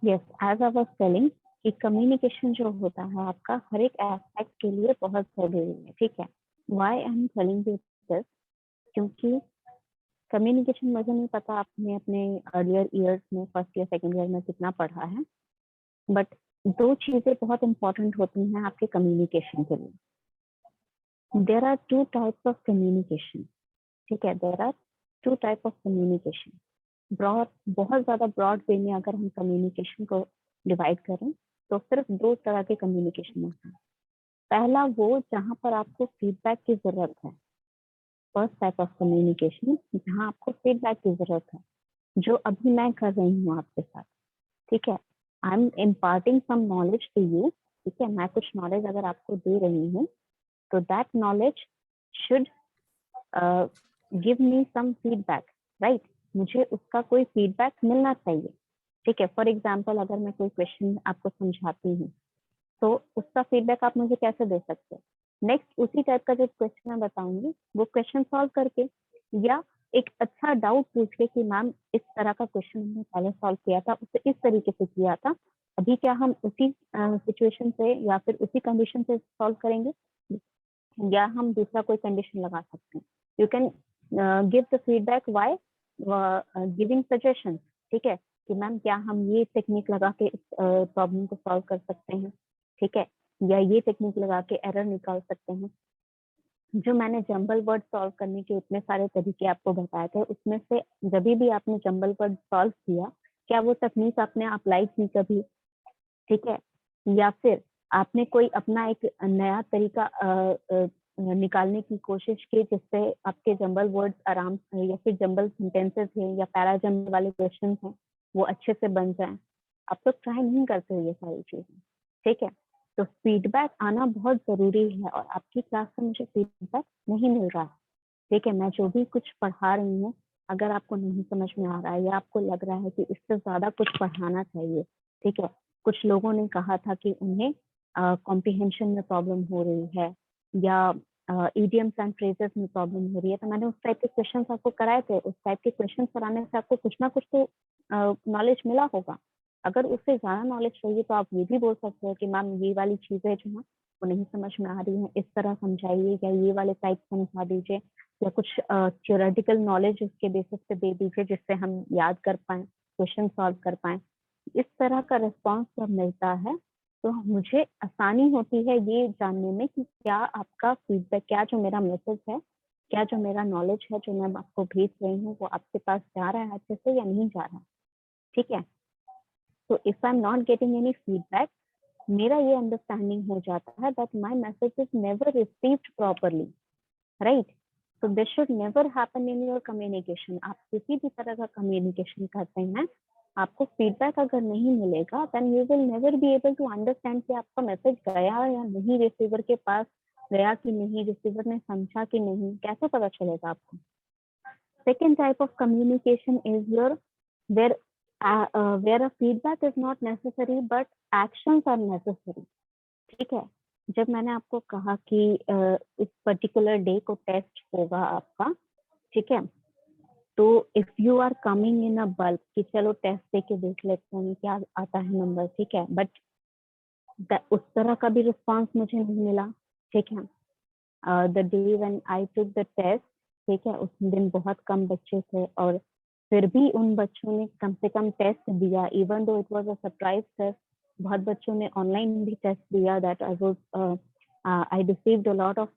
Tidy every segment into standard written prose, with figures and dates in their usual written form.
Yes, as I was telling कि communication जो होता है आपका हर एक एस्पेक्ट के लिए बहुत जरूरी है, ठीक है। Why I am telling you this, क्योंकि कम्युनिकेशन, मुझे नहीं पता आपने अपने अर्लियर ईयर्स में फर्स्ट ईयर सेकंड ईयर में कितना पढ़ा है, बट दो चीजें बहुत इंपॉर्टेंट होती हैं आपके कम्युनिकेशन के लिए। There are two types of communication, ठीक है। There are two type of communication. Broad, बहुत ज्यादा ब्रॉड वे में अगर हम कम्युनिकेशन को डिवाइड करें तो सिर्फ दो तरह के कम्युनिकेशन होते हैं। पहला वो जहाँ पर आपको फीडबैक की जरूरत है, फर्स्ट टाइप ऑफ कम्युनिकेशन जहाँ आपको फीडबैक की जरूरत है, जो अभी मैं कर रही हूँ आपके साथ, ठीक है। I am imparting some knowledge to you, ठीक है। मैं कुछ नॉलेज अगर आपको दे रही हूँ तो that knowledge should give me some feedback, right. मुझे उसका कोई फीडबैक मिलना चाहिए, ठीक है। फॉर एग्जाम्पल अगर मैं कोई क्वेश्चन आपको समझाती हूँ तो उसका फीडबैक आप मुझे कैसे दे सकते हैं? नेक्स्ट उसी टाइप का जो क्वेश्चन मैं बताऊंगी वो क्वेश्चन सॉल्व करके, या एक अच्छा डाउट पूछ के कि मैम इस तरह का क्वेश्चन हमने पहले सॉल्व किया था, उसे इस तरीके से किया था, अभी क्या हम उसी सिचुएशन से या फिर उसी कंडीशन से सॉल्व करेंगे, या हम दूसरा कोई कंडीशन लगा सकते हैं। You can give the feedback by giving suggestion, ठीक है, कि मैम क्या हम ये टेक्निक लगा के इस प्रॉब्लम को सॉल्व कर सकते हैं, ठीक है, या ये टेक्निक लगा के एरर निकाल सकते हैं। जो मैंने जंबल वर्ड सॉल्व करने के इतने सारे तरीके आपको बताए थे, उसमें से जब भी आपने जंबल वर्ड सॉल्व किया, क्या वो तकनीक आपने अप्लाई की कभी, ठीक है, या फिर आपने कोई अपना एक नया तरीका निकालने की कोशिश की जिससे आपके जंबल वर्ड्स आराम से, या फिर जंबल सेंटेंसेस हैं या पैराजंबल वाले क्वेश्चन हैं वो अच्छे से बन जाएं। आप तो ट्राई नहीं करते हो ये सारी चीजें, ठीक है। तो फीडबैक आना बहुत जरूरी है, और आपकी क्लास से मुझे फीडबैक नहीं मिल रहा है, ठीक है। मैं जो भी कुछ पढ़ा रही हूँ, अगर आपको नहीं समझ में आ रहा है या आपको लग रहा है कि इससे ज्यादा कुछ पढ़ाना चाहिए, ठीक है। कुछ लोगों ने कहा था कि उन्हें कॉम्प्रिहेंशन में प्रॉब्लम हो रही है, या इडियम्स एंड फ्रेजेस में प्रॉब्लम हो रही है, तो मैंने उस टाइप के क्वेश्चन आपको कराए थे। उस टाइप के क्वेश्चन कराने से आपको कुछ ना कुछ तो नॉलेज मिला होगा। अगर उससे ज्यादा नॉलेज चाहिए तो आप ये भी बोल सकते हो कि मैम ये वाली चीजें जो है वो नहीं समझ में आ रही है, इस तरह समझाइए, या ये वाले टाइप समझा दीजिए, या कुछ थियोरेटिकल नॉलेज उसके बेसिस पे दे दीजिए जिससे हम याद कर पाए, क्वेश्चन सॉल्व कर पाए। इस तरह का रिस्पॉन्स जब मिलता है तो मुझे आसानी होती है ये जानने में कि क्या आपका फीडबैक, क्या जो मेरा मैसेज है, क्या जो मेरा नॉलेज है जो मैं आपको भेज रही हूँ वो आपके पास जा रहा है अच्छे से या नहीं जा रहा, ठीक है। तो if I am not getting any feedback, मेरा ये अंडरस्टैंडिंग हो जाता है that my message is never received properly, right. So this should never happen in your communication. आप किसी भी तरह का कम्युनिकेशन करते हैं, आपको फीडबैक अगर नहीं मिलेगा then you will never be able to understand कि आपका मैसेज गया या नहीं, रिसीवर के पास गया कि नहीं, रिसीवर ने समझा कि नहीं, कैसे पता चलेगा आपको। Second type of communication is your where a feedback is not necessary but actions are necessary, ठीक है। जब मैंने आपको कहा कि इस पर्टिकुलर डे को टेस्ट होगा आपका, ठीक है, तो if you are coming in a bulk कि चलो टेस्ट दे के देख लेते हैं क्या आता है नंबर, ठीक है, बट उस तरह का भी रिस्पॉन्स मुझे नहीं मिला, ठीक है। The day when I took the test, ठीक है, उस दिन बहुत कम बच्चे थे और फिर भी उन बच्चों ने कम से कम टेस्ट दिया, even though it was a surprise test. बहुत बच्चों ने ऑनलाइन भी टेस्ट दिया, that I was I received a lot of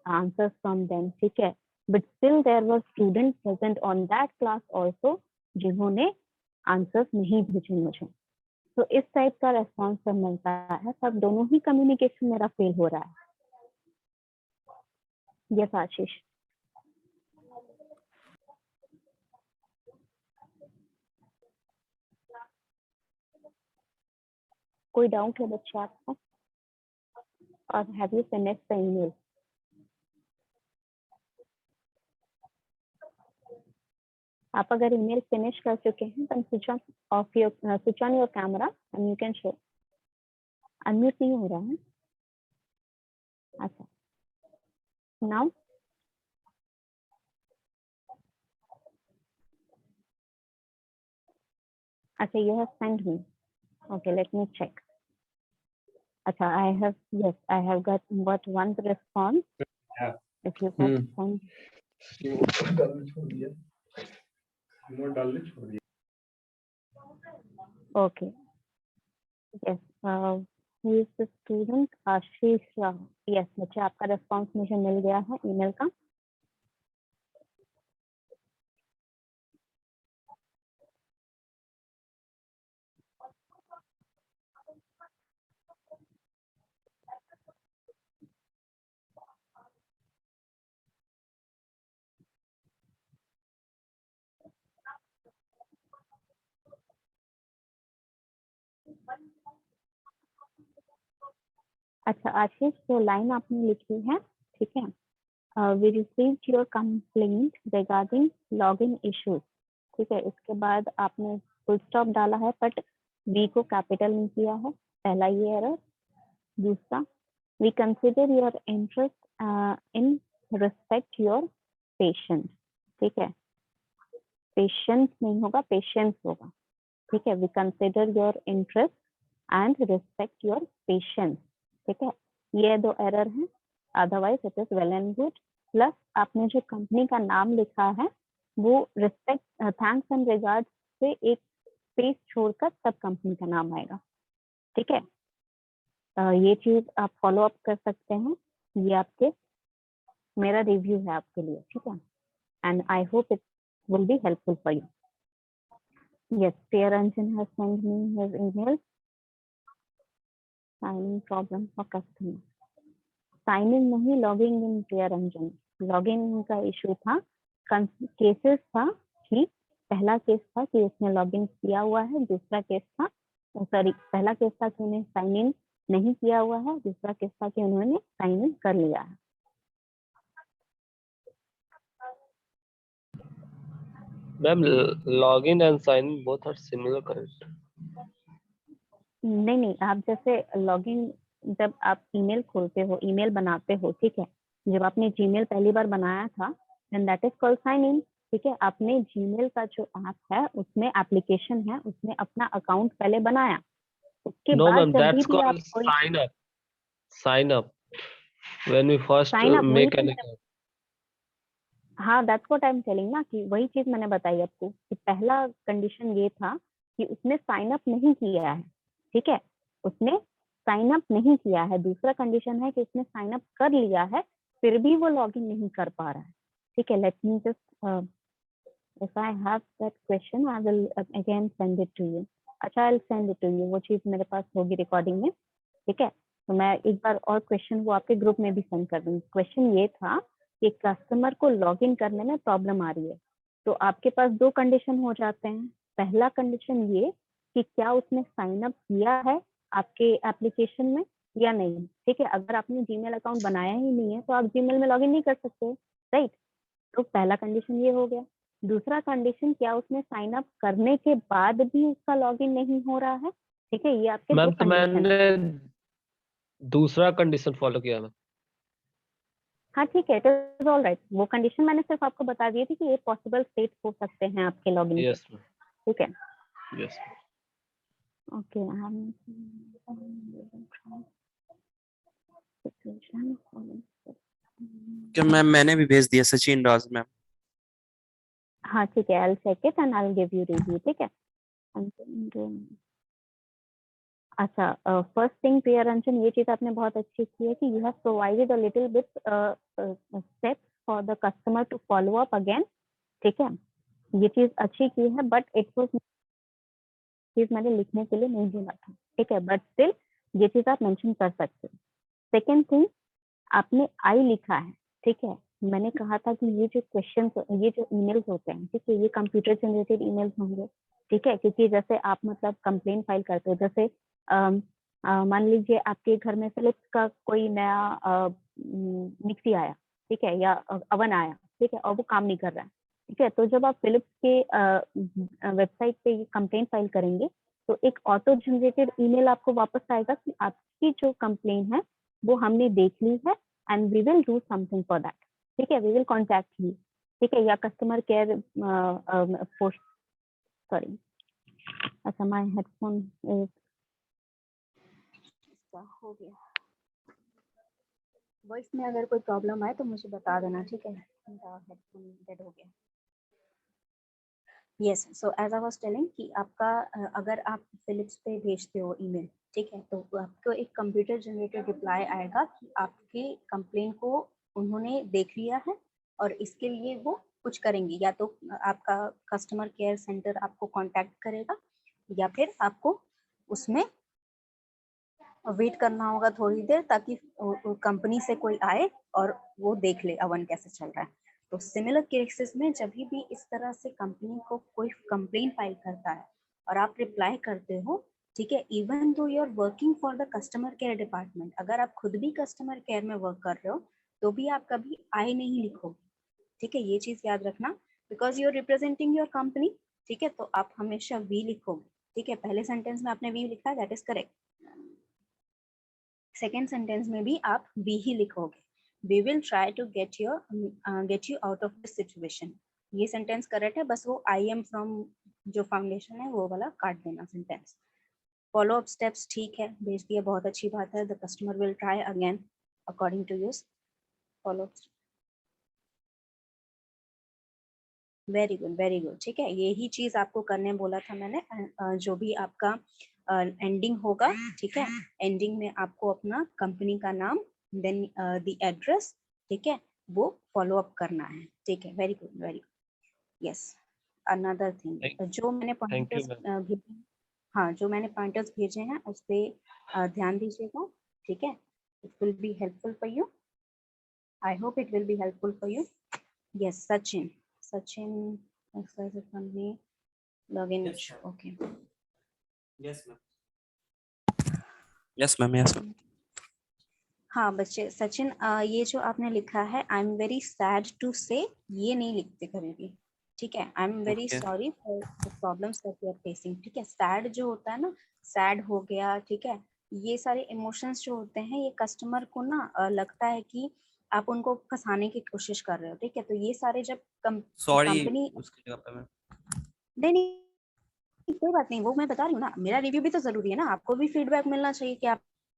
answers from them, ठीक है, but still there were student present on that class also जिन्होंने answers नहीं भेजे मुझे। तो इस टाइप का रेस्पॉन्स जब मिलता है तब दोनों ही कम्युनिकेशन मेरा फेल हो रहा है। यस आशीष। कोई डाउट है बच्चा आपका? और have you finished the email? आप अगर ईमेल फिनिश कर चुके हैं then switch on your camera and you can show। Unmute नहीं हो रहा है? अच्छा, नाउ अच्छा, you have sent me. Okay, let me check. अच्छा, I have got one response. Yeah. If you have sent. Okay. Yes. Who is the student? Ashish Rao. Yes, बच्चे आपका response मुझे मिल गया है email का. अच्छा आशीष, जो लाइन आपने लिखी है, ठीक है, we received your complaint regarding login issues, ठीक है, इसके बाद आपने फुल स्टॉप डाला है बट वी को कैपिटल नहीं किया है, पहला ये एरर. दूसरा, we consider your interest in respect your patient, ठीक है, पेशेंस नहीं होगा, पेशेंस होगा, ठीक है. we consider your interest and respect your patience, ठीक है. ये दो एरर हैं, otherwise it is well and good. Plus आपने जो कंपनी का नाम लिखा है वो रिस्पेक्ट, थैंक्स एंड रिगार्ड्स से एक स्पेस छोड़कर तब कंपनी का नाम आएगा, ठीक है. ये चीज आप फॉलो अप कर सकते हैं, ये आपके मेरा रिव्यू है आपके लिए, ठीक है. And I hope it will be helpful for you. Yes, Priyaranjan has sent me his email. Signing problem for customer. Sign in नहीं, लॉगिंग इन. Priyaranjan, लॉगिंग का इशू था, केसेस था कि पहला केस था कि उसने लॉगिन किया हुआ है, दूसरा केस था, सॉरी, पहला केस था कि उन्हें साइन इन नहीं किया हुआ है, दूसरा केस था कि उन्होंने साइन इन कर लिया है. Ma'am login and sign in both are similar, correct? नहीं, आप जैसे लॉगिन, जब आप ईमेल खोलते हो, ईमेल बनाते हो, ठीक है, जब आपने जीमेल पहली बार बनाया था, then that is called sign in, ठीक है. आपने जीमेल का जो ऐप है उसमें एप्लीकेशन है, उसमें अपना अकाउंट पहले बनाया, उसके नो बाद मैम, जब दैट्स भी आप called sign up when we first sign up, make an account. हाँ, that's what I am telling ना, कि वही चीज मैंने बताई आपको कि पहला कंडीशन ये था कि उसने साइन अप नहीं किया है, ठीक है, उसने साइन अप नहीं किया है. दूसरा कंडीशन है कि उसने साइन अप कर लिया है फिर भी वो लॉगिन नहीं कर पा रहा है, ठीक है. Let me just, if I have that question I will again send it to you. अच्छा, I will send it to you, वो चीज मेरे पास होगी रिकॉर्डिंग में, ठीक है. तो मैं एक बार और क्वेश्चन वो आपके ग्रुप में भी सेंड कर दूंगी. क्वेश्चन ये था कि कस्टमर को लॉगिन करने में प्रॉब्लम आ रही है, तो आपके पास दो कंडीशन हो जाते हैं. पहला कंडीशन ये कि क्या उसने साइन अप किया है आपके एप्लीकेशन में या नहीं, ठीक है. अगर आपने जीमेल अकाउंट बनाया ही नहीं है तो आप जीमेल में लॉगिन नहीं कर सकते, राइट. तो पहला कंडीशन ये हो गया. दूसरा कंडीशन, क्या उसने साइन अप करने के बाद भी उसका लॉगिन नहीं हो रहा है, ठीक है. ये आपके दो मैम तो कंडीशन. मैंने दूसरा कंडीशन फॉलो किया मैम. हाँ, ठीक है, इट इज ऑल राइट. वो कंडीशन मैंने सिर्फ आपको बता दी थी कि ये पॉसिबल स्टेट हो सकते हैं आपके लॉगिन के, यस मैम, ठीक है. यस. ओके, क्या मैम, मैंने भी भेज दिया, सचिन राज मैम. हाँ, ठीक है, I will check it and I will give you review, ठीक है. अच्छा, फर्स्ट थिंग प्रियरंजन, ये चीज आपने बहुत अच्छी की है कि you have provided a little bit steps for the customer to follow up again, ठीक है. ये चीज अच्छी की है, बट इट वाज चीज मैंने लिखने के लिए नहीं बोला था, ठीक है, बट स्टिल ये चीज आप मेंशन कर सकते हो. सेकेंड थिंग, आपने आई लिखा है, ठीक है. मैंने कहा था कि ये जो क्वेश्चन, ये जो ईमेल्स होते हैं, ठीक है, ये कंप्यूटर जनरेटेड ईमेल्स होंगे, ठीक है, क्योंकि जैसे आप मतलब कंप्लेन फाइल करते हो, जैसे मान लीजिए आपके घर में फिलिप्स का कोई नया मिक्सी आया, ठीक है, या अवन आया, ठीक है, और वो काम नहीं कर रहा है, ठीक है. तो जब आप फिलिप्स के वेबसाइट पे कंप्लेन फाइल करेंगे तो एक ऑटो जनरेटेड ईमेल आपको वापस आएगा कि आपकी जो कंप्लेन है वो हमने देख ली है and we will do something for that, ठीक है, वी विल कॉन्टैक्ट यू, ठीक है. या कस्टमर केयर पोस्ट, सॉरी, अच्छा, माय हेडफोन इज इसका हो गया। वॉइस में अगर कोई प्रॉब्लम आए तो मुझे बता देना, ठीक है। मेरा हेडफोन डेड हो गया। Yes, so as I was telling कि आपका अगर आप फिलिप्स पे भेजते हो ईमेल, ठीक है, तो आपको एक कंप्यूटर जनरेटेड रिप्लाई आएगा कि आपके कंप्लेन को उन्होंने देख लिया है और इसके लिए वो कुछ करेंगे। या तो आपका कस्टमर केयर सेंटर आपको कांटेक्ट करेगा या फिर आपको उसमें वेट करना होगा थोड़ी देर, ताकि कंपनी से कोई आए और वो देख ले अवन कैसे चल रहा है। तो सिमिलर केसेस में जब भी इस तरह से कंपनी को कोई कंप्लेन फाइल करता है और आप रिप्लाई करते हो, ठीक है, even though you are working for the customer care department, अगर आप खुद भी कस्टमर केयर में वर्क कर रहे हो तो भी आप कभी आई नहीं लिखोगे, ठीक है, ये चीज याद रखना, because you are representing your company, ठीक है, तो आप हमेशा वी लिखोगे, ठीक है। पहले सेंटेंस में आपने वी लिखा है, that is correct. Second sentence में भी आप वी ही लिखोगे, we will try to get you out of this situation. ये सेंटेंस करेक्ट है, बस वो आई एम फ्रॉम जो फाउंडेशन है वो वाला काट देना सेंटेंस। फॉलो अप स्टेप्स ठीक है, भेज दिया, बहुत अच्छी बात है। The customer will try again according to use follow up. Very good, very good, ठीक है, यही चीज आपको करने बोला था मैंने। जो भी आपका एंडिंग होगा, ठीक है, एंडिंग में आपको अपना कंपनी का नाम, देन द एड्रेस, ठीक है, वो फॉलो अप करना है, ठीक है। Very good, very good. Yes, another thing, जो मैंने थैंक यू पॉइंटर्स मैम। भेजे, हाँ, जो मैंने पॉइंटर्स भेजे हैं उस पर ध्यान दीजिएगा, ठीक है। It will be helpful for you, I hope it will be helpful for you. Yes, Sachin, Sachin XYZ company login Yes, issue, ma'am. okay. Yes, ma'am. Yes, ma'am. Yes, ma'am. हाँ बच्चे, सचिन, ये जो आपने लिखा है I am very sad to say, ये नहीं लिखते कभी भी, ठीक है। I am very Okay. Sorry for the problems that you are facing, ठीक है। सैड जो होता है ना, सैड हो गया, ठीक है, ये सारे इमोशंस जो होते हैं ये कस्टमर को ना लगता है कि आप उनको फंसाने की कोशिश कर रहे हो, ठीक है। तो ये सारे जब Sorry कंपनी, उसकी जगह पे मैं. नहीं, कोई बात नहीं, वो मैं बता रही हूँ ना, मेरा रिव्यू भी तो जरूरी है ना, आपको भी फीडबैक मिलना चाहिए कि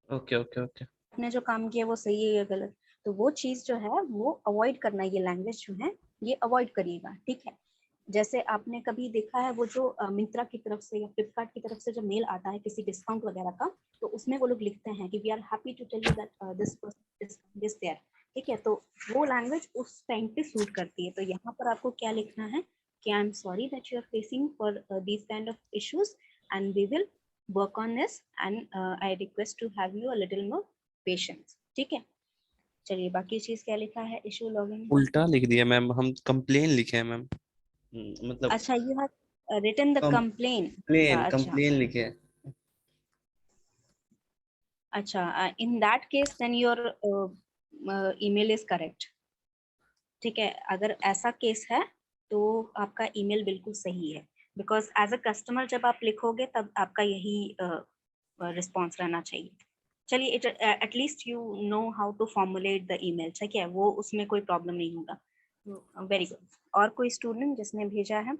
Okay, okay, okay. आपने जो काम किया वो सही है या गलत। तो वो चीज जो है वो अवॉइड करना, ये लैंग्वेज जो है ये अवॉइड करिएगा, ठीक है। जैसे आपने कभी देखा है वो जो मिंत्रा की तरफ से या फ्लिपकार्ट की तरफ से जो मेल आता है किसी डिस्काउंट वगैरह का, तो उसमें वो लोग लिखते हैं कि we are happy to tell you that this there, ठीक है। तो वो लैंग्वेज उस टाइम पे सूट करती है। तो यहाँ पर आपको क्या लिखना है कि I am sorry that you are facing for these kind of issues and we will work on this and I request to have you a little more patience, ठीक है। चलिए, बाकी चीज क्या लिखा है, इशू लॉगिंग। उल्टा लिख दिया मैम, हम कंप्लेन लिखे हैं मैम. मतलब अच्छा, you have written the complain. Complain अच्छा, कंप्लेन लिखे हैं. अच्छा, in that case then your email is correct, ठीक है। अगर ऐसा केस है तो आपका ईमेल बिल्कुल सही है, बिकॉज एज अ कस्टमर जब आप लिखोगे तब आपका यही रिस्पॉन्स रहना चाहिए। चलिए, it at least you know how to formulate the email, ठीक है, वो उसमें कोई प्रॉब्लम नहीं होगा। Very good. और कोई स्टूडेंट जिसने भेजा है,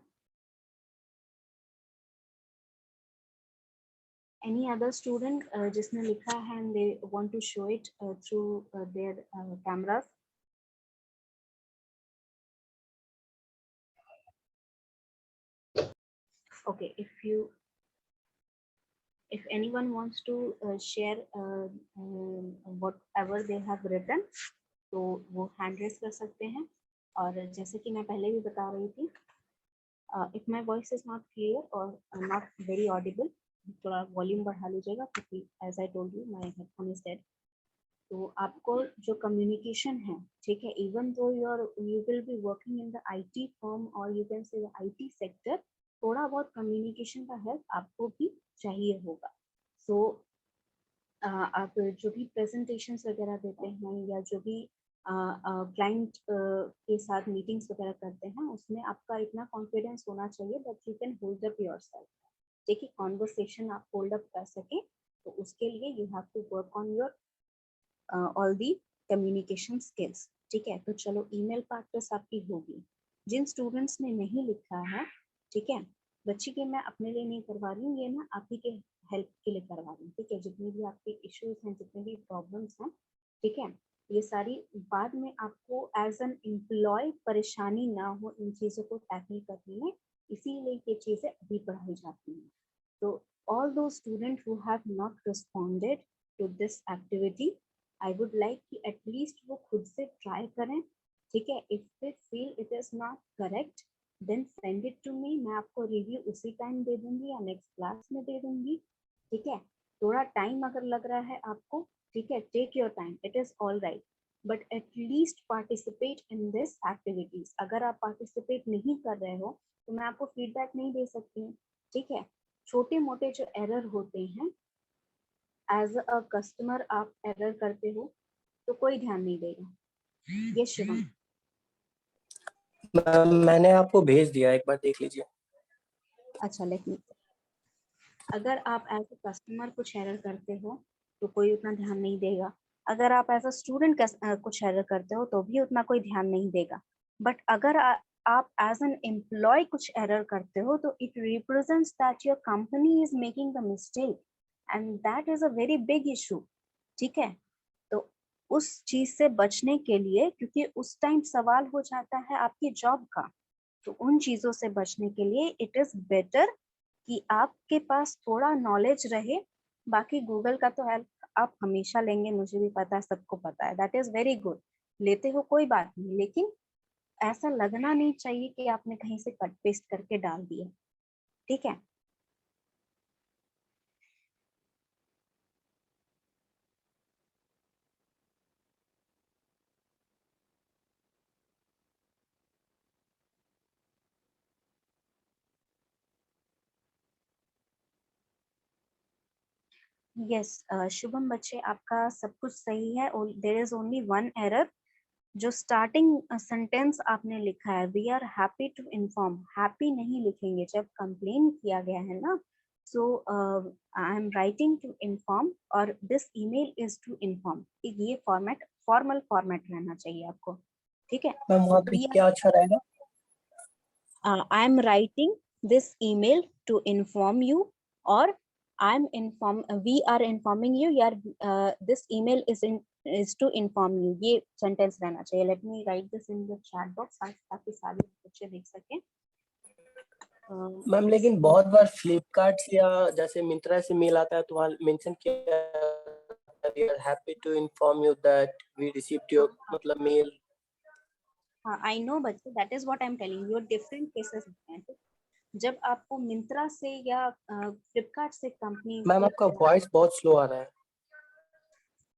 any other student जिसने लिखा है and they want to show it through their cameras? Okay, if anyone wants to share whatever they have written, तो वो hand raise कर सकते हैं। और जैसे कि मैं पहले भी बता रही थी, if my voice is not clear or not very audible, थोड़ा वॉल्यूम बढ़ा लीजिएगा, क्योंकि as I told you my headphone is dead। तो आपको जो कम्युनिकेशन है, ठीक है, even though you will be working in the IT firm और you can say IT sector, थोड़ा बहुत कम्युनिकेशन का हेल्प आपको भी चाहिए होगा। सो आप जो भी प्रेजेंटेशंस वगैरह देते हैं या जो भी क्लाइंट के साथ मीटिंग्स वगैरह करते हैं, उसमें आपका इतना कॉन्फिडेंस होना चाहिए that you can hold up yourself, ठीक है, कॉन्वर्सेशन आप होल्ड अप कर सकें। तो उसके लिए you have to work on your all the communication skills, ठीक है। तो चलो, ईमेल प्रैक्टिस आपकी होगी। जिन स्टूडेंट्स ने नहीं लिखा है, ठीक है, बच्ची के मैं अपने लिए नहीं करवा रही हूँ, ये मैं आप ही के हेल्प के लिए करवा रही हूँ, ठीक है। जितनी भी आपके इश्यूज हैं, जितने भी प्रॉब्लम्स हैं, ठीक है, ये सारी बाद में आपको एज एन एम्प्लॉय परेशानी ना हो इन चीज़ों को टैकल करने में, इसीलिए ये चीज़ें अभी पढ़ाई जाती हैं। तो all those students who have not responded to this activity, I would like कि at least वो खुद से try करें, ठीक है। If they feel it is not correct, then send it to me, मैं आपको रिव्यू उसी टाइम दे दूंगी या नेक्स्ट क्लास में दे दूंगी, ठीक है। थोड़ा टाइम अगर लग रहा है आपको, ठीक है, take your time, it is all right, but at least participate in this activities. अगर आप पार्टिसिपेट नहीं कर रहे हो तो मैं आपको फीडबैक नहीं दे सकती हूँ, ठीक है। छोटे मोटे जो एरर होते हैं, एज अ कस्टमर आप एरर करते हो तो कोई ध्यान नहीं देगा। ये शिवम, मैम मैंने आपको भेज दिया, एक बार देख लीजिए। अच्छा लेट मी, अगर आप एज अ कस्टमर कुछ एरर करते हो तो कोई उतना ध्यान नहीं देगा, अगर आप एज अ स्टूडेंट कुछ एरर करते हो तो भी उतना कोई ध्यान नहीं देगा, बट अगर आप एज एन एम्प्लॉय कुछ एरर करते हो तो it represents that your company is making the mistake and that is a very big issue, ठीक है। तो उस चीज से बचने के लिए, क्योंकि उस टाइम सवाल हो जाता है आपकी जॉब का, तो उन चीजों से बचने के लिए इट इज बेटर कि आपके पास थोड़ा नॉलेज रहे। बाकी गूगल का तो हेल्प आप हमेशा लेंगे, मुझे भी पता है, सबको पता है, दैट इज वेरी गुड, लेते हो कोई बात नहीं, लेकिन ऐसा लगना नहीं चाहिए कि आपने कहीं से कट पेस्ट करके डाल दिया, ठीक है। यस शुभम बच्चे, आपका सब कुछ सही है, there is only one error. जो स्टार्टिंग सेंटेंस आपने लिखा है, we are happy to inform, happy नहीं लिखेंगे, जब कंप्लेन किया गया है ना, so I am writing to inform और this email is to inform, ये फॉर्मेट फॉर्मल फॉर्मेट रहना चाहिए आपको, ठीक है। मैम वहाँ पे क्या अच्छा रहेगा? I am writing this email to inform you, और we are informing you, यार this email is to inform you, ये सेंटेंस रहना चाहिए। Let me right this in the chat box ताकि सारे बच्चे देख सकें। मैम लेकिन बहुत बार फ्लिपकार्ट या जैसे मिंत्रा से मेल आता है तो वहाँ मेंशन किया we are happy to inform you that we received your मतलब मेल। हाँ आई नो बच्चे, that is what I am telling you, different cases होते हैं। जब आपको मिंत्रा से या फ्लिपकार्ट से कंपनी, मैम आपका वॉइस बहुत स्लो आ रहा है।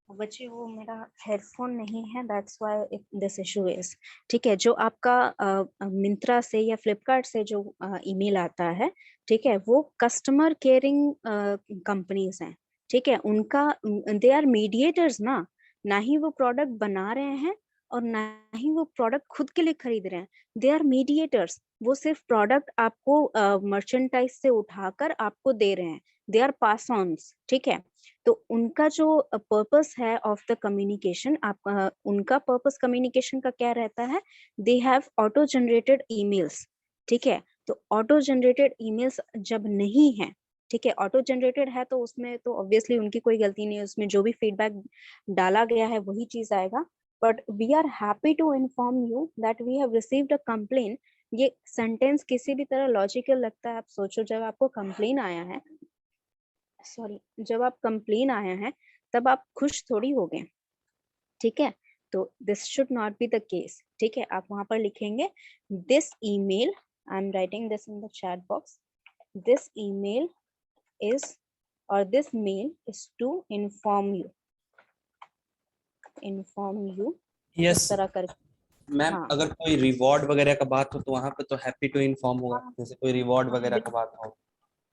बच्चे वो मेरा हेडफोन नहीं है, that's why this issue is, ठीक है। जो आपका मिंत्रा से या फ्लिपकार्ट से जो ईमेल आता है, ठीक है, वो कस्टमर केयरिंग कंपनीज हैं, ठीक है। उनका दे आर मीडिएटर्स ना ही वो प्रोडक्ट बना रहे हैं और ना ही वो प्रोडक्ट खुद के लिए खरीद रहे हैं, दे आर मीडिएटर्स। वो सिर्फ प्रोडक्ट आपको मर्चेंटाइज से उठाकर आपको दे रहे हैं, दे आर पास ऑन्स, ठीक है। तो उनका जो पर्पस है ऑफ द कम्युनिकेशन, आपका उनका पर्पस कम्युनिकेशन का क्या रहता है, they have auto generated emails, ठीक है। तो ऑटो जनरेटेड ईमेल्स जब नहीं है, ठीक है, ऑटो जनरेटेड है तो उसमें तो ऑब्वियसली उनकी कोई गलती नहीं है, उसमें जो भी फीडबैक डाला गया है वही चीज आएगा। But we are happy to inform you that we have received a complain, ये सेंटेंस किसी भी तरह लॉजिकल लगता है। आप सोचो, जब आपको कंप्लेन आया है, सॉरी, जब आप कंप्लेन आया है तब आप खुश थोड़ी हो गए, ठीक है। तो this should not be the case, ठीक है। आप वहां पर लिखेंगे this email, I am writing this in the chat box, this email is और this mail is to inform you, इस तरह कर। मैम हाँ अगर कोई रिवॉर्ड वगैरह का बात हो तो वहां पे तो हैप्पी टू इन्फॉर्म होगा, हाँ, जैसे कोई रिवॉर्ड वगैरह का बिल्कुल। बात हो।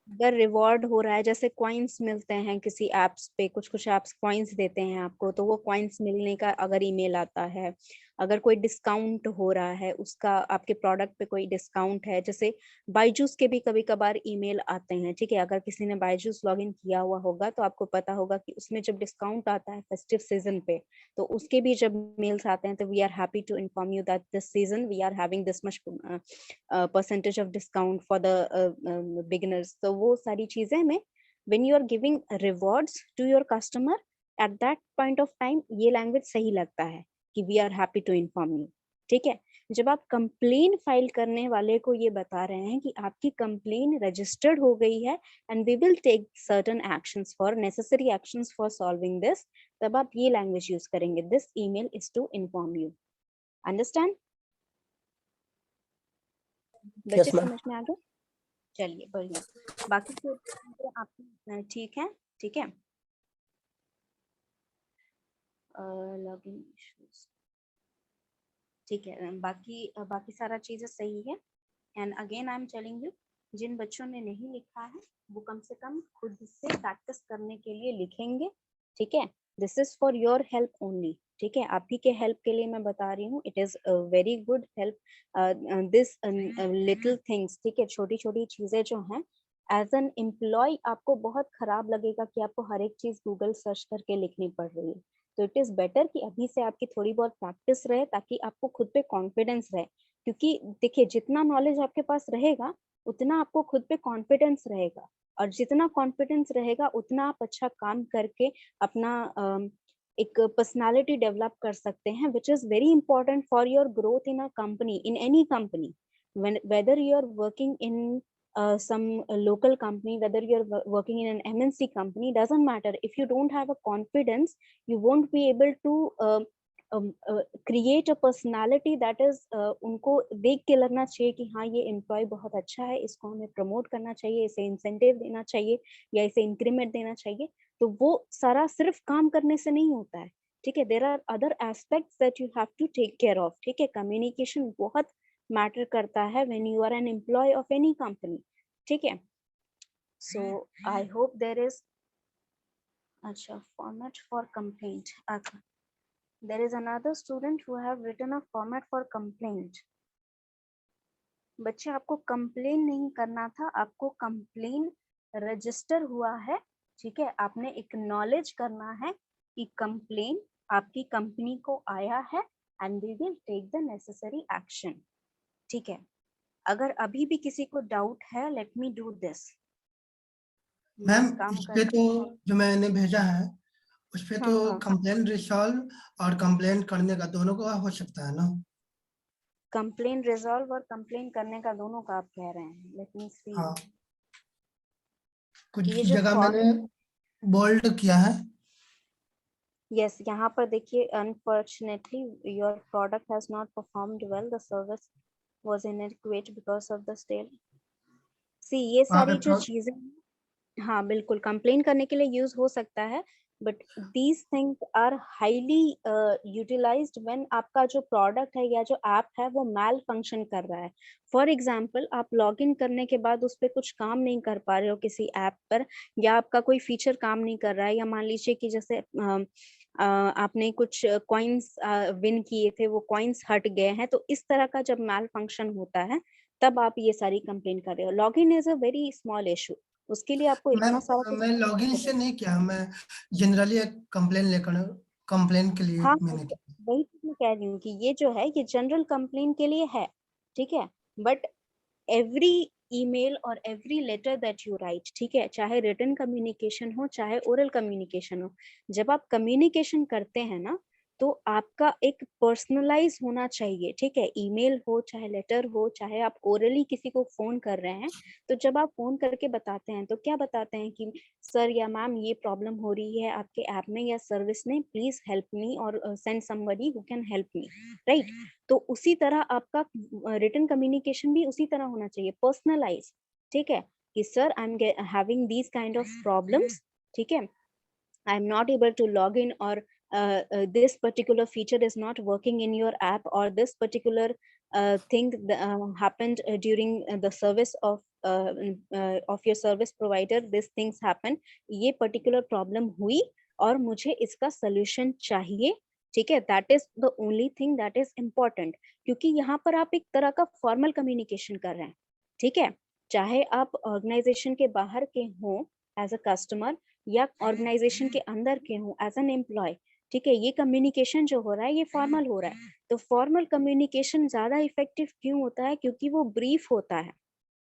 अगर रिवॉर्ड हो रहा है, जैसे कॉइन्स मिलते हैं किसी एप्स पे, कुछ कुछ एप्स कॉइन्स देते हैं आपको, तो वो कॉइन्स मिलने का अगर ईमेल आता है, अगर कोई डिस्काउंट हो रहा है, उसका आपके प्रोडक्ट पे कोई डिस्काउंट है, जैसे बायजूस के भी कभी कभार ईमेल आते हैं, ठीक है। अगर किसी ने बायजूस लॉगिन किया हुआ होगा तो आपको पता होगा कि उसमें जब डिस्काउंट आता है फेस्टिव सीजन पे, तो उसके भी जब मेल्स आते हैं तो we are happy to inform you that this season we are having this much percentage of discount for the beginners. तो वो सारी चीजें में when you are giving rewards to your customer at that point of time, ये language सही लगता है कि we are happy to inform you, ठीक है। जब आप कंप्लेन फाइल करने वाले को ये बता रहे हैं कि आपकी कंप्लेन रजिस्टर्ड हो गई है and we will take certain actions for necessary actions for solving this, तब आप ये लैंग्वेज यूज करेंगे, this email is to inform you. Understand? बच्चे Yes, ma'am. समझ में आ गए? चलिए बढ़िया। बाकी तो आप ठीक है, ठीक है। लॉगिन इश्यूज, ठीक है। बाकी सारा चीजें सही है। And again I am telling you, जिन बच्चों ने नहीं लिखा है वो कम से कम खुद से प्रैक्टिस करने के लिए लिखेंगे, ठीक है। This is for your help only, ठीक है। आप ही के हेल्प के लिए मैं बता रही हूँ। It is very good help this little things, ठीक है। छोटी छोटी चीजें जो हैं, एज एन एम्प्लॉय आपको बहुत खराब लगेगा कि आपको हर एक चीज गूगल सर्च करके लिखनी पड़ रही है। तो इट इज बेटर कि अभी से आपकी थोड़ी बहुत प्रैक्टिस रहे, ताकि आपको खुद पे कॉन्फिडेंस रहे। क्योंकि देखिए, जितना नॉलेज आपके पास रहेगा उतना आपको खुद पे कॉन्फिडेंस रहेगा, और जितना कॉन्फिडेंस रहेगा उतना आप अच्छा काम करके अपना एक पर्सनालिटी डेवलप कर सकते हैं, which is very important for your growth in a company, in any company, whether you are working in some local company, whether you're working in an MNC company, doesn't matter. If you don't have a confidence, you won't be able to create a personality that is, उनको देख के लगना चाहिए कि हाँ ये employ बहुत अच्छा है, इसको हमें प्रमोट करना चाहिए, इसे इंसेंटिव देना चाहिए या इसे इंक्रीमेंट देना चाहिए। तो वो सारा सिर्फ काम करने से नहीं होता है, ठीक है। There are other aspects that you have to take care of, ठीक है। कम्युनिकेशन बहुत मैटर करता है when you are an employ of any company, ठीक है। So I hope there is, अच्छा, फॉर्मेट फॉर कंप्लेंट। अच्छा, there is another student who have written a format for complaint. बच्चे, आपको कंप्लेन नहीं करना था, आपको कंप्लेन रजिस्टर हुआ है, ठीक है। आपने एक्नॉलेज करना है कि कंप्लेन आपकी कंपनी को आया है and we will take the necessary action, ठीक है। अगर अभी भी किसी को डाउट है, let me do this. Ma'am इस पे तो जो मैंने भेजा है उस पे तो कंप्लेन रिजॉल्व और कंप्लेन करने का दोनों का हो सकता है ना? कंप्लेन रिजॉल्व और कंप्लेन करने का दोनों का आप कह रहे हैं? लेट मी सी। हाँ, कुछ ये जो जगह मैंने बोल्ड किया है। यस, यहाँ पर देखिए, unfortunately your product has not performed well, the service was inadequate because of the stale. See, ये सारी जो चीजें, हाँ बिल्कुल, कंप्लेन करने के लिए यूज हो सकता है, but these things are highly utilised when आपका जो प्रोडक्ट है या जो ऐप है वो मैल फंक्शन कर रहा है। फॉर एग्जांपल, आप लॉग इन करने के बाद उस पर कुछ काम नहीं कर पा रहे हो किसी ऐप पर, या आपका कोई फीचर काम नहीं कर रहा है, या मान लीजिए कि जैसे आपने कुछ कॉइन्स विन किए थे, वो कॉइन्स हट गए हैं, तो इस तरह का जब मैल फंक्शन होता है तब आप ये सारी कंप्लेन कर रहे हो। Log in is a very small issue, उसके लिए आपको इतना सारा मैं लॉगिन से नहीं किया, मैं जनरली एक कंप्लेन के लिए हाँ, मैंने किया। वही तो मैं कह रही हूँ कि ये जो है ये जनरल कंप्लेन के लिए है, ठीक है। बट एवरी ईमेल और every letter that you write, ठीक है, चाहे रिटन कम्युनिकेशन हो चाहे ओरल कम्युनिकेशन हो, जब आप कम्युनिकेशन करते हैं ना, तो आपका एक पर्सनलाइज होना चाहिए, ठीक है। ईमेल हो चाहे लेटर हो, चाहे आप ओरली किसी को फोन कर रहे हैं, तो जब आप फोन करके बताते हैं तो क्या बताते हैं कि सर या मैम ये प्रॉब्लम हो रही है आपके ऐप में या सर्विस में, प्लीज हेल्प मी और send somebody who can help me, right. तो उसी तरह आपका रिटन कम्युनिकेशन भी उसी तरह होना चाहिए, पर्सनलाइज, ठीक है, कि sir I am having these kind of problems, ठीक है, I am not able to log in, or this particular feature is not working in your app, or this particular thing happened during the service of your service provider, these things happen, ये particular problem हुई और मुझे इसका solution चाहिए, ठीक है, that is the only thing that is important, क्योंकि यहाँ पर आप एक तरह का फॉर्मल कम्युनिकेशन कर रहे हैं, ठीक है, चाहे आप ऑर्गेनाइजेशन के बाहर के हो एज अ कस्टमर या ऑर्गेनाइजेशन के अंदर के हो एज एन एम्प्लॉय, ठीक है, ये कम्युनिकेशन जो हो रहा है ये फॉर्मल हो रहा है। तो फॉर्मल कम्युनिकेशन ज्यादा इफेक्टिव क्यों होता है? क्योंकि वो ब्रीफ होता है,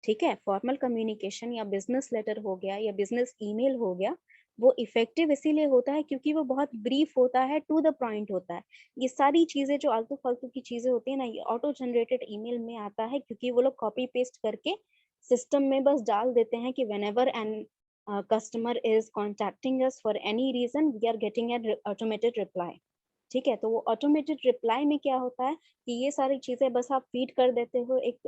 ठीक है, फॉर्मल कम्युनिकेशन या बिजनेस लेटर हो गया या बिजनेस ईमेल हो गया, वो इफेक्टिव इसीलिए होता है क्योंकि वो बहुत ब्रीफ होता है, टू द पॉइंट होता है। ये सारी चीजें जो आलतू फालतू की चीजें होती है ना, ये ऑटो जनरेटेड ईमेल में आता है, क्योंकि वो लोग कॉपी पेस्ट करके सिस्टम में बस डाल देते हैं कि whenever an customer is contacting us for any reason we are getting an automated reply, ठीक है। तो वो ऑटोमेटेड रिप्लाई में क्या होता है कि ये सारी चीजें बस आप फीड कर देते हो एक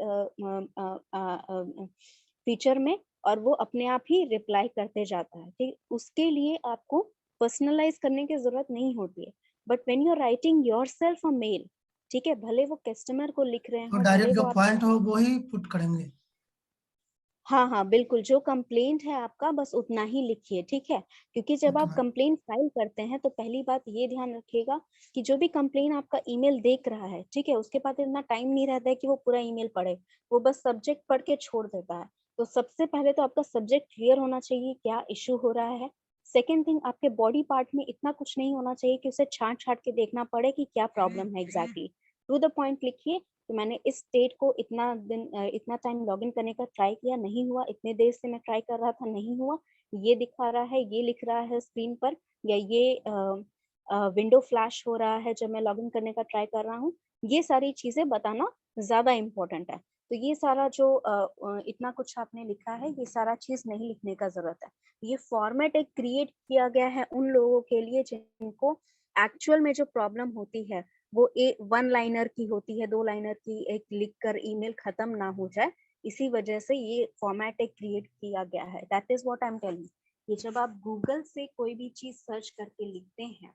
फीचर में और वो अपने आप ही रिप्लाई करते जाता है, ठीक। उसके लिए आपको पर्सनलाइज करने की जरूरत नहीं होती है। But when you are writing yourself a mail, ठीक है, भले वो कस्टमर को लिख रहे तो हो, भले डायरेक्ट जो वो आप पॉइंट हो वो ही पुट करेंगे। हाँ हाँ बिल्कुल, जो कंप्लेंट है आपका बस उतना ही लिखिए, ठीक है। क्योंकि जब ओके आप मैम। कंप्लेंट फाइल करते हैं तो पहली बात ये ध्यान रखिएगा कि जो भी कंप्लेंट आपका ईमेल देख रहा है, ठीक है, उसके पास इतना टाइम नहीं रहता है कि वो पूरा ईमेल पढ़े, वो बस सब्जेक्ट पढ़ के छोड़ देता है। तो सबसे पहले तो आपका सब्जेक्ट क्लियर होना चाहिए, क्या इश्यू हो रहा है। सेकेंड थिंग, आपके बॉडी पार्ट में इतना कुछ नहीं होना चाहिए कि उसे छांट छांट के देखना पड़े कि क्या प्रॉब्लम है एग्जैक्टली। टू द पॉइंट लिखिए कि मैंने इस स्टेट को इतना दिन इतना टाइम लॉगिन करने का ट्राई किया, नहीं हुआ, इतने देर से मैं ट्राई कर रहा था, नहीं हुआ, ये दिखा रहा है, ये लिख रहा है स्क्रीन पर, या ये विंडो फ्लैश हो रहा है जब मैं लॉगिन करने का ट्राई कर रहा हूँ। ये सारी चीजें बताना ज्यादा इम्पोर्टेंट है। तो ये सारा जो इतना कुछ आपने लिखा है, ये सारा चीज नहीं लिखने का जरूरत है। ये फॉर्मेट एक क्रिएट किया गया है उन लोगों के लिए जिनको एक्चुअल में जो प्रॉब्लम होती है वो वन लाइनर की होती है, 2 लाइनर की, एक लिखकर ईमेल खत्म ना हो जाए, इसी वजह से ये फॉर्मेट एक क्रिएट किया गया है। That is what I am telling. ये जब आप गूगल से कोई भी चीज सर्च करके लिखते हैं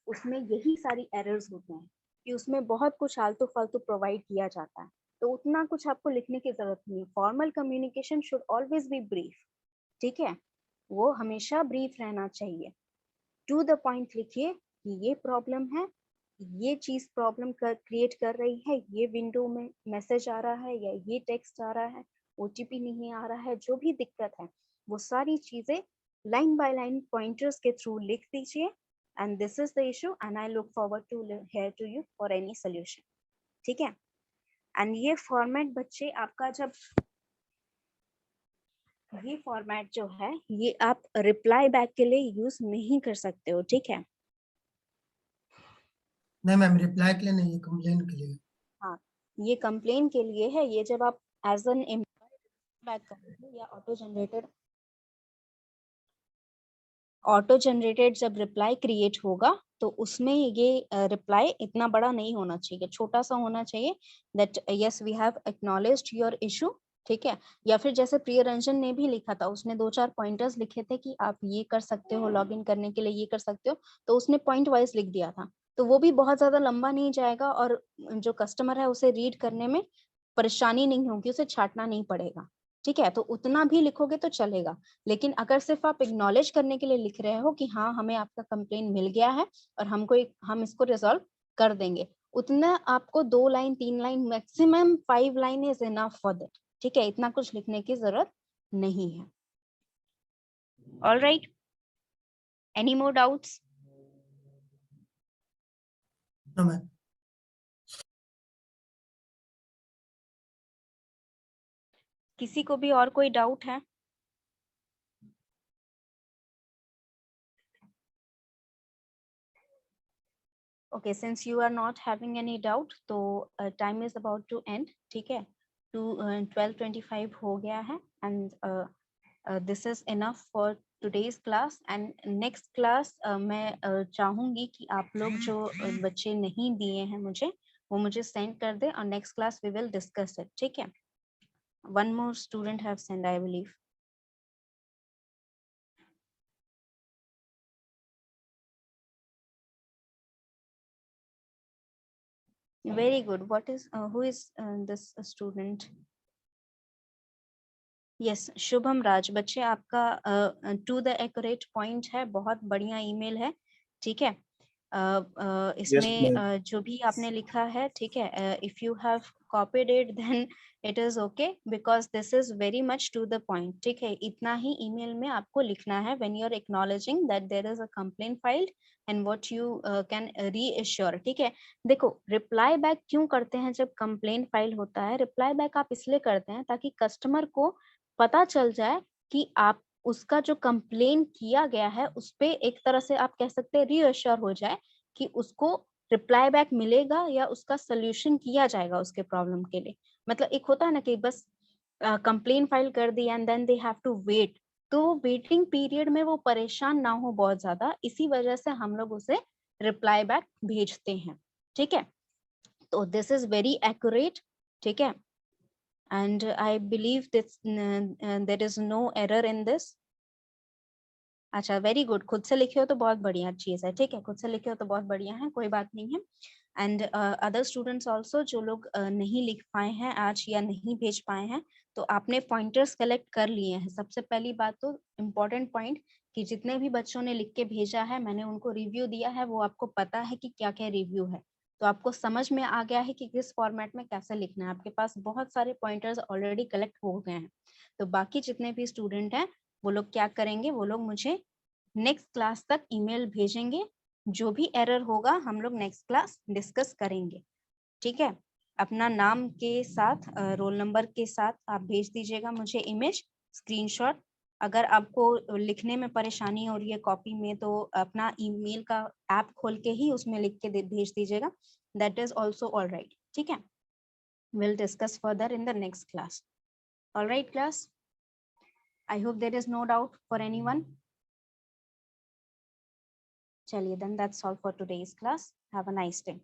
उसमें यही सारी एरर्स होते हैं कि उसमें बहुत कुछ आलतू फालतू प्रोवाइड किया जाता है, तो उतना कुछ आपको लिखने की जरूरत नहीं है। Formal communication should always be brief, ठीक है, वो हमेशा ब्रीफ रहना चाहिए। टू द पॉइंट लिखिए कि ये प्रॉब्लम है, ये चीज प्रॉब्लम क्रिएट कर रही है, ये विंडो में मैसेज आ रहा है या ये टेक्स्ट आ रहा है, ओटीपी नहीं आ रहा है, जो भी दिक्कत है वो सारी चीजें लाइन बाय लाइन पॉइंटर्स के थ्रू लिख दीजिए। And this is the issue and I look forward to hear to you for any solution, ठीक है। एंड ये फॉर्मेट बच्चे आपका जब ये फॉर्मेट जो है ये आप रिप्लाई बैक के लिए यूज नहीं कर सकते हो, ठीक है। नहीं मैम, रिप्लाई के लिए नहीं है, कंप्लेन के लिए। हाँ, ये कंप्लेन के लिए है। ये जब आप एज एन एम्प्लॉय बैक करोगे या ऑटो जनरेटेड जब रिप्लाई क्रिएट होगा तो उसमें ये रिप्लाई इतना बड़ा नहीं होना चाहिए, छोटा सा होना चाहिए, that yes we have acknowledged your issue, ठीक है। या फिर जैसे प्रियरंजन ने भी लिखा था, उसने 2-4 पॉइंटर्स लिखे थे कि आप ये कर सकते हो, लॉगिन करने के लिए ये कर सकते हो, तो उसने पॉइंट वाइज लिख दिया था। तो वो भी बहुत ज्यादा लंबा नहीं जाएगा और जो कस्टमर है उसे रीड करने में परेशानी नहीं होगी, उसे छांटना नहीं पड़ेगा, ठीक है। तो उतना भी लिखोगे तो चलेगा। लेकिन अगर सिर्फ आप एक्नॉलेज करने के लिए लिख रहे हो कि हाँ हमें आपका कंप्लेन मिल गया है और हम इसको रिजॉल्व कर देंगे, उतना आपको 2 line 3 line maximum 5 line is enough for that, ठीक है। इतना कुछ लिखने की जरूरत नहीं है। All right, any more doubts? No ma'am. किसी को भी और कोई डाउट है? Okay, since you are not having any doubt, तो time is about to end, ठीक है। 12:25 हो गया है and this is enough for today's class and next class मैं चाहूंगी कि आप लोग जो बच्चे नहीं दिए हैं मुझे वो मुझे send कर दे और next class we will discuss it, ठीक है। One more student have sent, I believe. Very good. What is who is this student? Yes, Shubham Raj. बच्चे आपका टू द एक्यूरेट पॉइंट है, बहुत बढ़िया ईमेल है, ठीक है। इसमें जो भी आपने लिखा है, ठीक है, if you have copied it then it is okay, because this is very much to the point, ठीक है। इतना ही ईमेल में आपको लिखना है when you are acknowledging that there is a complaint filed and what you can reassure, ठीक है। देखो, रिप्लाई बैक क्यों करते हैं जब कंप्लेंट फाइल होता है? रिप्लाई बैक आप इसलिए करते हैं ताकि कस्टमर को पता चल जाए कि आप उसका जो कंप्लेन किया गया है उस पे एक तरह से आप कह सकते हैं रीअश्योर हो जाए कि उसको रिप्लाई बैक मिलेगा या उसका सोल्यूशन किया जाएगा उसके प्रॉब्लम के लिए। मतलब एक होता है ना कि बस कंप्लेन फाइल कर दी and then they have to wait, तो वेटिंग पीरियड में वो परेशान ना हो बहुत ज्यादा, इसी वजह से हम लोग उसे रिप्लाई बैक भेजते हैं, ठीक है। तो दिस इज वेरी एक्यूरेट, ठीक है, and I believe this there is no error in this. अच्छा, वेरी गुड, खुद से लिखे हो तो बहुत बढ़िया चीज है, ठीक है, खुद से लिखे हो तो बहुत बढ़िया है, कोई बात नहीं है। एंड अदर स्टूडेंट्स ऑल्सो जो लोग नहीं लिख पाए हैं आज या नहीं भेज पाए हैं, तो आपने पॉइंटर्स कलेक्ट कर लिए हैं। सबसे पहली बात तो इम्पोर्टेंट पॉइंट कि जितने भी बच्चों ने लिख के भेजा है मैंने उनको रिव्यू दिया है, वो आपको पता है कि क्या क्या रिव्यू है, तो आपको समझ में आ गया है कि किस फॉर्मेट में कैसे लिखना है। आपके पास बहुत सारे पॉइंटर्स ऑलरेडी कलेक्ट हो गए हैं। तो बाकी जितने भी स्टूडेंट हैं वो लोग क्या करेंगे, वो लोग मुझे नेक्स्ट क्लास तक ईमेल भेजेंगे, जो भी एरर होगा हम लोग नेक्स्ट क्लास डिस्कस करेंगे, ठीक है। अपना नाम के साथ रोल नंबर के साथ आप भेज दीजिएगा मुझे इमेज स्क्रीनशॉट। अगर आपको लिखने में परेशानी हो रही है कॉपी में तो अपना ईमेल का ऐप खोल के ही उसमें लिख के भेज दीजिएगा, that is also all right, ठीक है। Will discuss further in the next class. All right class, I hope there is no doubt for anyone. चलिए, then that's all for today's class. Have a nice day.